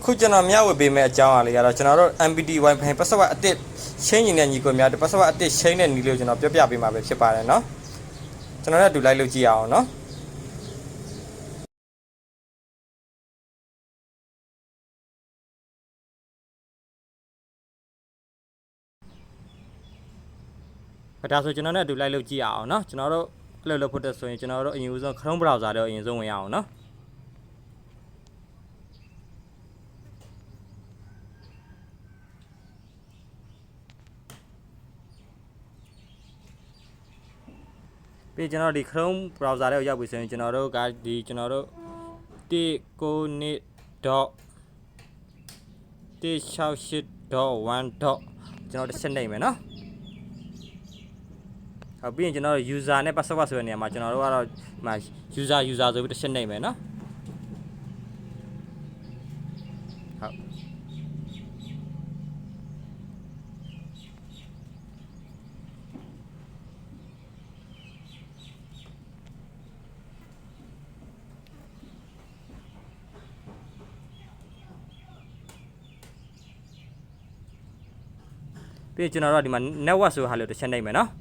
ခုကျွန်တော်မျှဝေပေးမယ့်အကြောင်းအရာလေးကတော့ကျွန်တော်တို့ MPT Wi-Fi password အသစ်ချင်းညီတဲ့ညီကိုများ password အသစ်ချင်းတဲ့ညီလေးကိုကျွန်တော်ပြောပြပေးမှာပဲဖြစ်ပါတယ်เนาะကျွန်တော်လည်းအတူလိုက်လုပ်ကြည့်ရအောင်เนาะဒါဆိုကျွန်တော်လည်းအတူလိုက်လုပ်ကြည့်ရအောင်เนาะကျွန်တော်တို့အဲ့လိုလုပ်ဖို့တက်ဆိုရင်ကျွန်တော်တို့အရင်ဦးဆုံး Chrome browser တော့အရင်ဆုံးဝင်ရအောင်เนาะပြီးကျွန်တော်ဒီ Chrome browser ထဲကိုရောက်ပြီဆိုရင်ကျွန်တော်တို့ကဒီကျွန်တော်တို့192.168.1. ကျွန်တော်တစ်ချက်နှိပ်မယ်နော်ဟုတ်ပြီးရင်ကျွန်တော်တို့ user နဲ့ password ဆိုတဲ့နေရာမှာကျွန်တော်တို့ကတော့ဒီမှာ user ဆိုပြီးတစ်ချက်နှိပ်မယ်နော်ဟုတ်ပြီးကျွန်တော်တို့ဒီမှာ network ဆိုဟာလို့တစ်ချက်နှိပ်မယ်နော်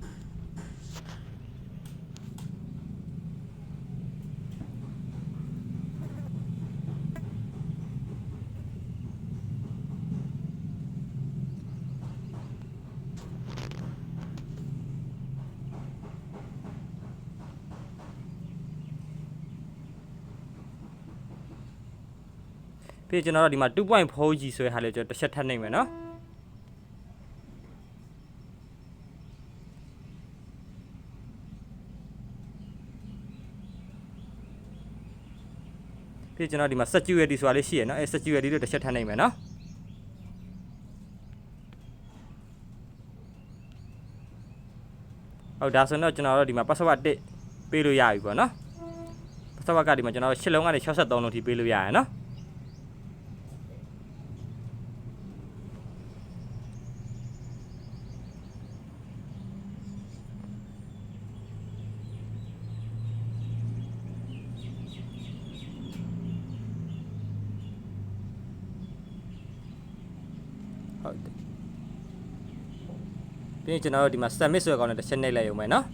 ပြီးကျွန်တော်တို့ဒီမှာ 2.4G ဆိုတဲ့ဟာလေးကျွန်တော်တစ်ချက်ထပ်နှိပ်မယ်နော်ပြီးကျွန်တော်ဒီမှာ security ဆိုတာလေးရှိရနော်အဲ security လို့တစ်ချက်ထပ်နိုင်မယ်နော်ဟုတ်ဒါဆိုတော့ကျွန်တော်တို့ဒီမှာ password 1ပေးလို့ရပြီပေါ့နော် password ကဒီမှာကျွန်တော်တို့8လုံးကနေ63လုံးထိပေးလို့ရရနော်ဟုတ်တယ်ပြီးရင်ကျွန်တော်တို့ဒီမှာ submit ဆိုတဲ့ကောင်နဲ့တစ်ချက်နှိပ်လိုက်ရုံပဲเนาะ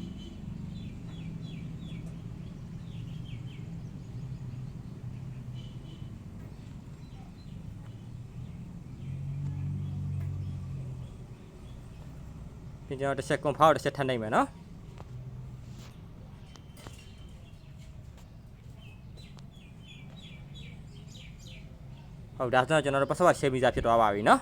ပြီးကျွန်တော်တစ်ချက် confirm တစ်ချက်ထပ်နှိပ်မယ်เนาะဟုတ်ဒါဆိုတော့ကျွန်တော်တို့ password share visa ဖြစ်သွားပါပြီเนาะ